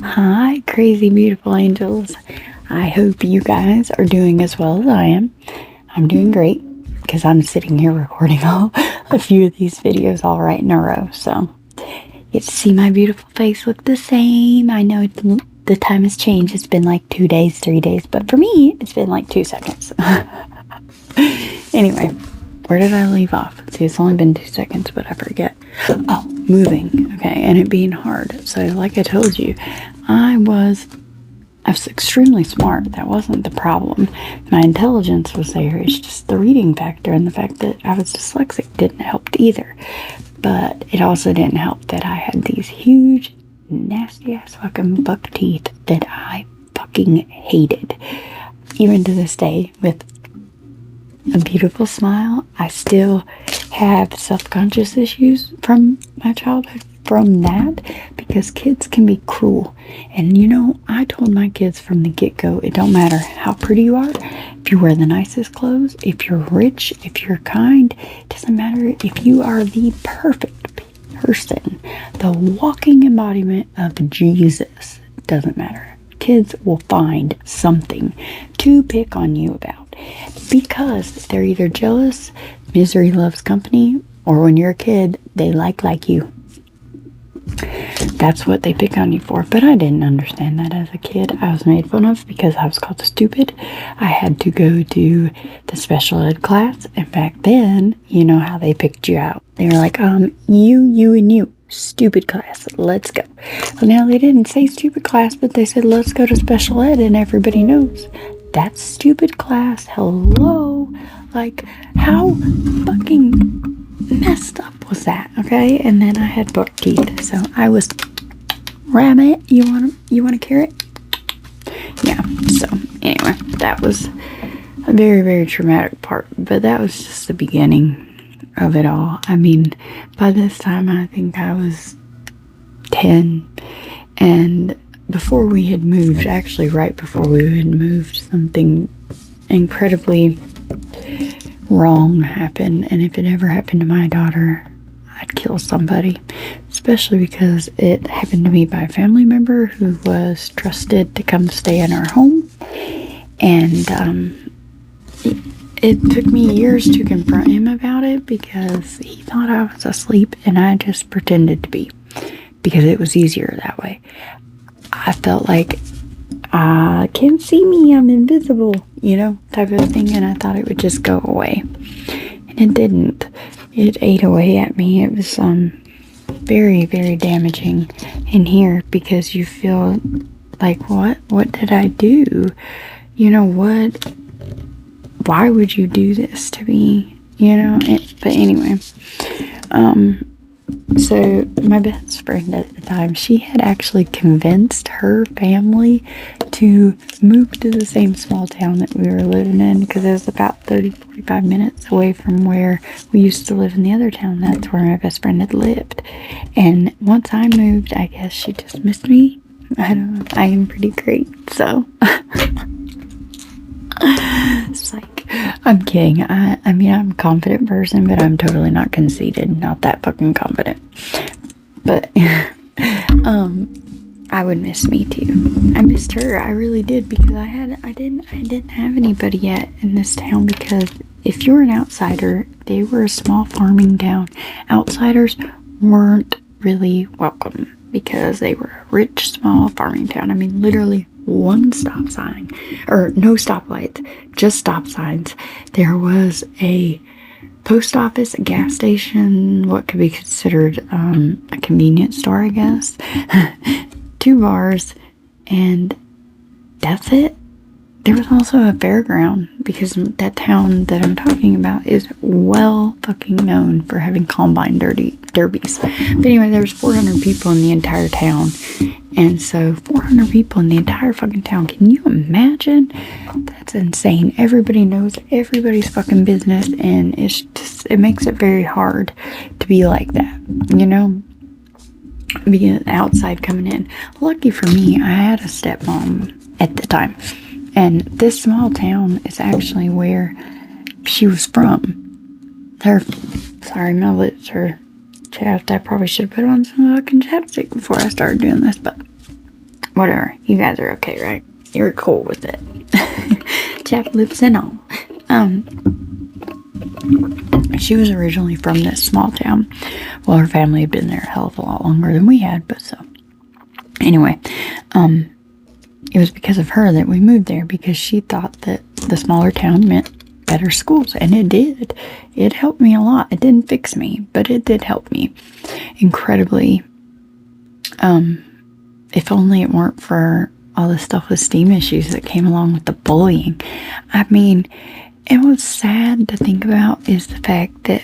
Hi, crazy beautiful angels. I hope you guys are doing as well as I am. I'm doing great because I'm sitting here recording a few of these videos all right in a row. So you get to see my beautiful face look the same. I know the time has changed. It's been like 2 days, 3 days, but for me, it's been like 2 seconds. Anyway, where did I leave off? See, it's only been 2 seconds, but I forget. Oh, moving. Okay, and it being hard. So, like I told you, I was extremely smart. That wasn't the problem. My intelligence was there. It's just the reading factor and the fact that I was dyslexic didn't help either. But it also didn't help that I had these huge, nasty ass fucking buck teeth that I fucking hated. Even to this day, with a beautiful smile, I still have self-conscious issues from my childhood from that, because kids can be cruel. And I told my kids from the get-go, it don't matter how pretty you are, if you wear the nicest clothes, if you're rich, if you're kind, it doesn't matter if you are the perfect person, the walking embodiment of Jesus, it doesn't matter. Kids will find something to pick on you about because they're either jealous, misery loves company, or when you're a kid, they like you. That's what they pick on you for. But I didn't understand that as a kid. I was made fun of because I was called stupid. I had to go to the special ed class. And back then, you know how they picked you out. They were like, you, and you. Stupid class. Let's go. Well, now they didn't say stupid class, but they said, let's go to special ed. And everybody knows that's stupid class. Hello. Like, how fucking messed up was that? Okay. And then I had buck teeth, so I was rabbit. You want a carrot? Yeah. So anyway, that was a very, very traumatic part, but that was just the beginning of it all. I mean, by this time I think I was 10, and before we had moved, actually right before we had moved, something incredibly wrong happened. And if it ever happened to my daughter, I'd kill somebody, especially because it happened to me by a family member who was trusted to come stay in our home. And it took me years to confront him about it because he thought I was asleep and I just pretended to be, because it was easier that way. I felt like, can't see me, I'm invisible, type of thing, and I thought it would just go away. And it didn't. It ate away at me. It was very, very damaging in here, because you feel like, what did I do? Why would you do this to me? But anyway, so my best friend at the time, she had actually convinced her family to move to the same small town that we were living in, because it was about 30-45 minutes away from where we used to live in the other town. That's where my best friend had lived. And once I moved, I guess she just missed me. I don't know. I am pretty great, so it's like, I'm kidding. I mean, I'm a confident person, but I'm totally not conceited. Not that fucking confident. But I would miss me too. I missed her. I really did, because I didn't have anybody yet in this town, because if you're an outsider, they were a small farming town. Outsiders weren't really welcome because they were a rich, small farming town. I mean, literally one stop sign, or no stoplights, just stop signs. There was a post office, a gas station, what could be considered a convenience store, I guess, 2 bars, and that's it. There was also a fairground, because that town that I'm talking about is well fucking known for having combine derbies. But anyway, there's 400 people in the entire town. And so 400 people in the entire fucking town. Can you imagine? That's insane. Everybody knows everybody's fucking business, and it makes it very hard to be like that, being outside coming in. Lucky for me, I had a stepmom at the time. And this small town is actually where she was from. Sorry, my lips are chapped. I probably should have put on some fucking chapstick before I started doing this, but whatever. You guys are okay, right? You're cool with it. Chap lips and all. She was originally from this small town. Well, her family had been there a hell of a lot longer than we had, but so. Anyway, it was because of her that we moved there, because she thought that the smaller town meant better schools, and it did. It helped me a lot. It didn't fix me, but it did help me incredibly. If only it weren't for all the self-esteem issues that came along with the bullying. I mean, and what's sad to think about is the fact that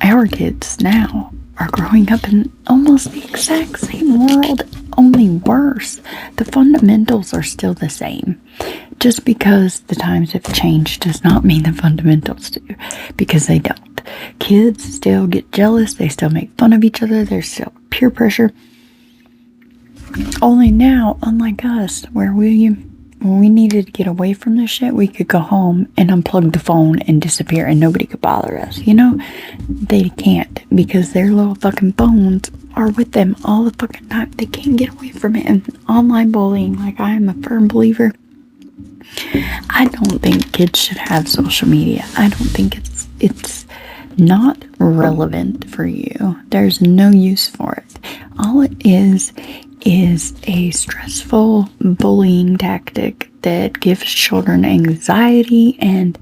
our kids now are growing up in almost the exact same world, only worse. The fundamentals are still the same. Just because the times have changed does not mean the fundamentals do, because they don't. Kids still get jealous, they still make fun of each other, there's still peer pressure. Only now, unlike us, where when we needed to get away from this shit, we could go home and unplug the phone and disappear and nobody could bother us, you know? They can't, because their little fucking phones are with them all the fucking time. They can't get away from it. And online bullying, like, I am a firm believer, I don't think kids should have social media. I don't think it's not relevant for you. There's no use for it. All it is a stressful bullying tactic that gives children anxiety, and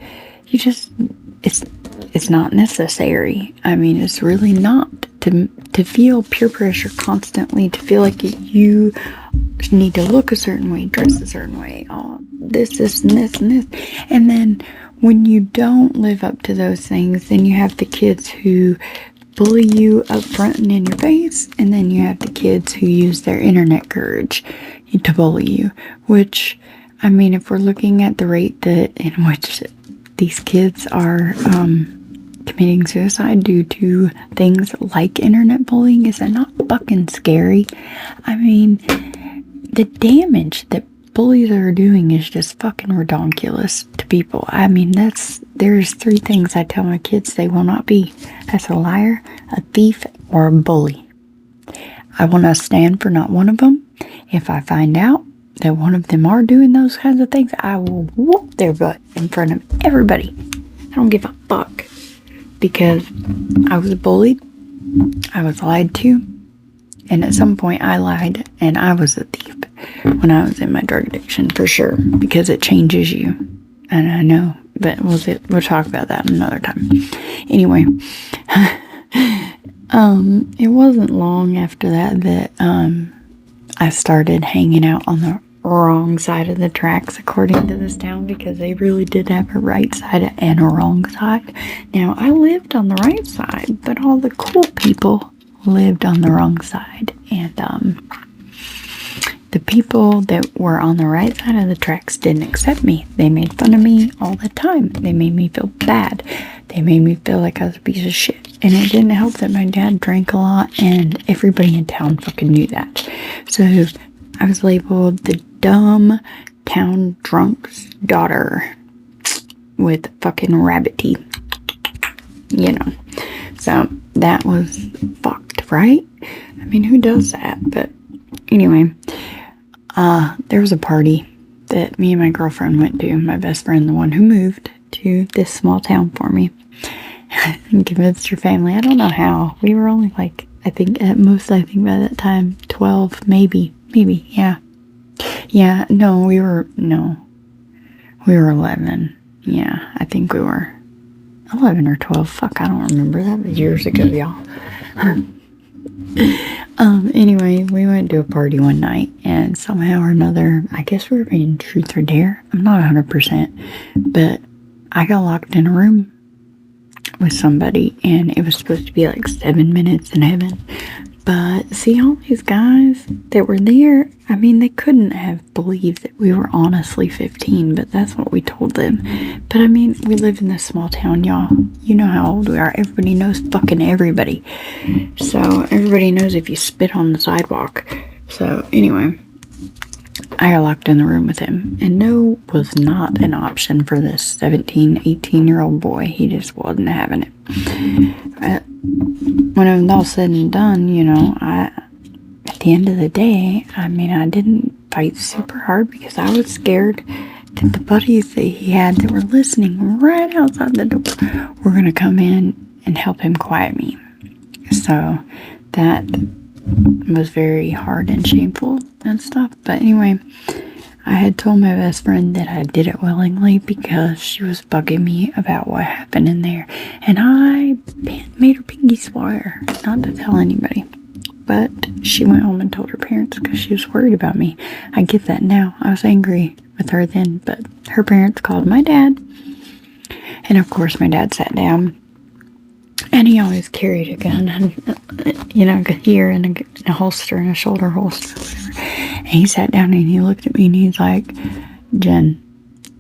it's not necessary. I mean, it's really not. To feel peer pressure constantly, to feel like you need to look a certain way, dress a certain way, this, and this, and this. And then when you don't live up to those things, then you have the kids who bully you up front and in your face, and then you have the kids who use their internet courage to bully you, which, I mean, if we're looking at the rate in which these kids are committing suicide due to things like internet bullying, is that not fucking scary? I mean, the damage that bullies are doing is just fucking redonkulous to people. I mean, there's 3 things I tell my kids they will not be. That's a liar, a thief, or a bully. I will not stand for not one of them. If I find out that one of them are doing those kinds of things, I will whoop their butt in front of everybody. I don't give a fuck. Because I was bullied, I was lied to, and at some point I lied, and I was a thief when I was in my drug addiction, for sure, because it changes you, and I know, but we'll talk about that another time. Anyway, it wasn't long after that I started hanging out on the wrong side of the tracks, according to this town, because they really did have a right side and a wrong side. Now, I lived on the right side, but all the cool people lived on the wrong side, and the people that were on the right side of the tracks didn't accept me. They made fun of me all the time. They made me feel bad. They made me feel like I was a piece of shit, and it didn't help that my dad drank a lot, and everybody in town fucking knew that. So I was labeled the dumb town drunk's daughter with fucking rabbit teeth, you know. So that was fucked, right? I mean, who does that? But anyway, there was a party that me and my girlfriend went to, my best friend, the one who moved to this small town for me, and convinced her family. I don't know how. We were only like, I think by that time, 12, maybe, yeah. Yeah, no, we were 11. Yeah, I think we were 11 or 12. Fuck, I don't remember. That was years ago, y'all. Anyway, we went to a party one night, and somehow or another, I guess we were being truth or dare. I'm not 100%, but I got locked in a room with somebody, and it was supposed to be like 7 minutes in heaven. But see, all these guys that were there, I mean, they couldn't have believed that we were honestly 15, but that's what we told them. But I mean, we live in this small town, y'all. You know how old we are. Everybody knows fucking everybody. So everybody knows if you spit on the sidewalk. So anyway, I got locked in the room with him, and no was not an option for this 17, 18-year-old boy. He just wasn't having it. When it was all said and done, you know, at the the end of the day, I mean, I didn't fight super hard because I was scared that the buddies that he had that were listening right outside the door were going to come in and help him quiet me. So that was very hard and shameful and stuff. But anyway, I had told my best friend that I did it willingly because she was bugging me about what happened in there. And I made her pinky swear not to tell anybody. But she went home and told her parents because she was worried about me. I get that now. I was angry with her then, but her parents called my dad. And of course, my dad sat down. And he always carried a gun, and, you know, here in a holster, in a shoulder holster, whatever. And he sat down and he looked at me and he's like, Jen,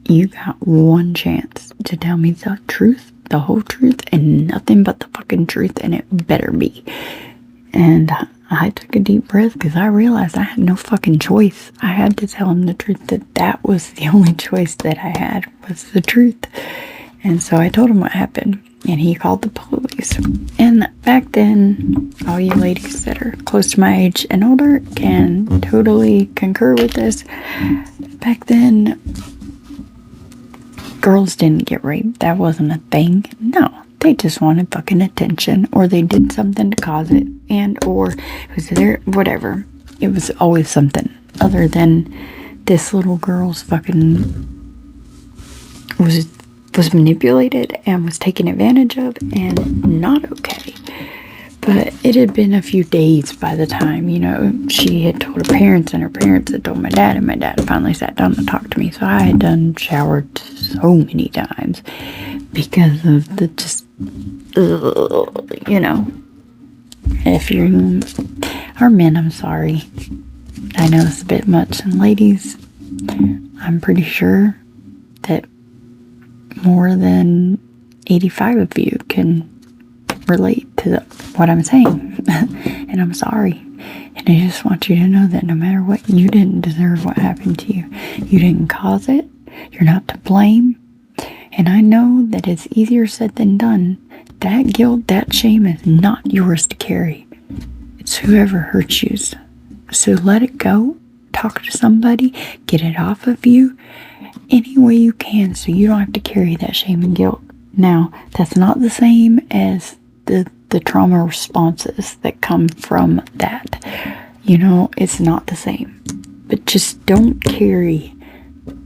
you got one chance to tell me the truth, the whole truth, and nothing but the fucking truth, and it better be. And I took a deep breath because I realized I had no fucking choice. I had to tell him the truth, that was the only choice that I had, was the truth. And so I told him what happened. And he called the police. And back then, all you ladies that are close to my age and older can totally concur with this. Back then, girls didn't get raped. That wasn't a thing. No, they just wanted fucking attention, or they did something to cause it, and or it was their whatever. It was always something other than this little girl's fucking was manipulated and was taken advantage of and not okay. But it had been a few days by the time, you know, she had told her parents and her parents had told my dad, and my dad finally sat down to talk to me. So I had done showered so many times because of the just, you know, if you are men, I'm sorry. I know it's a bit much. And ladies, I'm pretty sure that more than 85 of you can relate to what I'm saying. And I'm sorry. And I just want you to know that no matter what, you didn't deserve what happened to you. You didn't cause it. You're not to blame. And I know that it's easier said than done. That guilt, that shame is not yours to carry. It's whoever hurt you. So let it go. Talk to somebody. Get it off of you any way you can so you don't have to carry that shame and guilt. Now, that's not the same as the trauma responses that come from that. You know, it's not the same. But just don't carry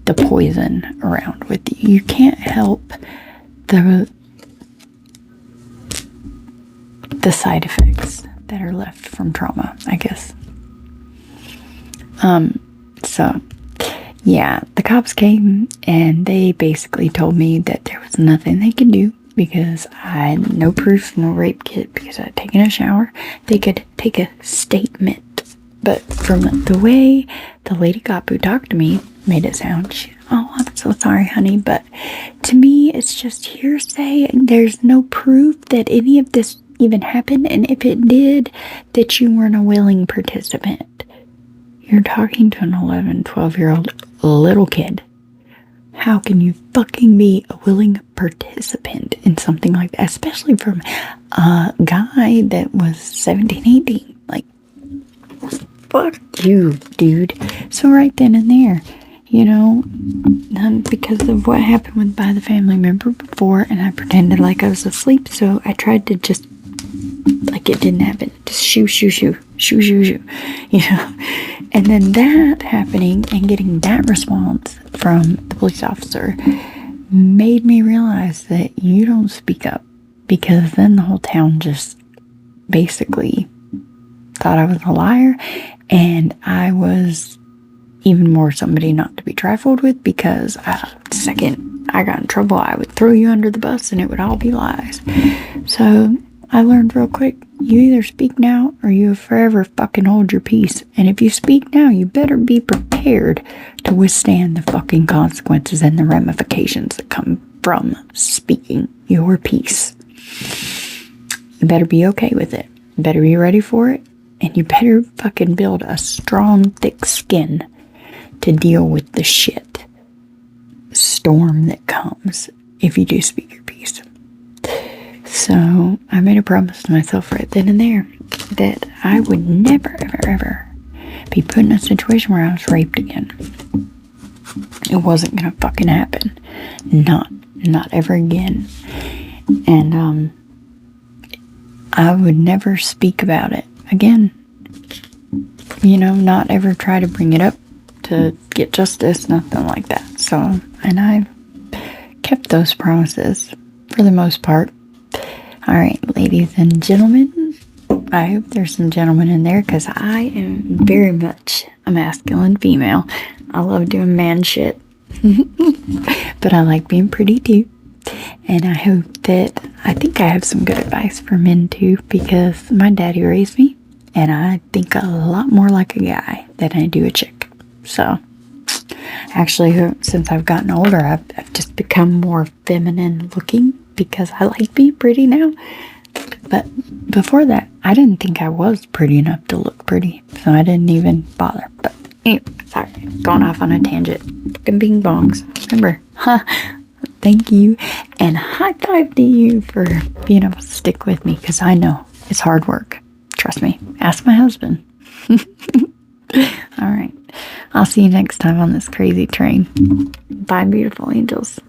the poison around with you. You can't help the side effects that are left from trauma, I guess. So yeah, the cops came and they basically told me that there was nothing they could do because I had no proof, no rape kit, because I had taken a shower. They could take a statement. But from the way the lady cop who talked to me made it sound, oh, I'm so sorry, honey, but to me, it's just hearsay. There's no proof that any of this even happened, and if it did, that you weren't a willing participant. You're talking to an 11, 12-year-old little kid. How can you fucking be a willing participant in something like that? Especially from a guy that was 17, 18. Like, fuck you, dude. So right then and there, you know, because of what happened by the family member before, and I pretended like I was asleep, so I tried to just, like it didn't happen. Just shoo, you know. And then that happening and getting that response from the police officer made me realize that you don't speak up, because then the whole town just basically thought I was a liar, and I was even more somebody not to be trifled with, because the second I got in trouble, I would throw you under the bus and it would all be lies. So I learned real quick, you either speak now or you forever fucking hold your peace. And if you speak now, you better be prepared to withstand the fucking consequences and the ramifications that come from speaking your piece. You better be okay with it. You better be ready for it. And you better fucking build a strong, thick skin to deal with the shit storm that comes if you do speak your piece. So I made a promise to myself right then and there that I would never, ever, ever be put in a situation where I was raped again. It wasn't gonna fucking happen. Not ever again. And I would never speak about it again. You know, not ever try to bring it up to get justice, nothing like that. So, and I kept those promises for the most part. Alright, ladies and gentlemen, I hope there's some gentlemen in there, because I am very much a masculine female. I love doing man shit. But I like being pretty too. And I hope that, I think I have some good advice for men too, because my daddy raised me, and I think a lot more like a guy than I do a chick. So, actually, since I've gotten older, I've just become more feminine looking, because I like being pretty now. But before that, I didn't think I was pretty enough to look pretty, so I didn't even bother. But anyway, sorry, going off on a tangent. Fucking bing bongs. Remember, thank you, and high five to you for being able to stick with me, because I know it's hard work. Trust me. Ask my husband. Alright, I'll see you next time on this crazy train. Bye, beautiful angels.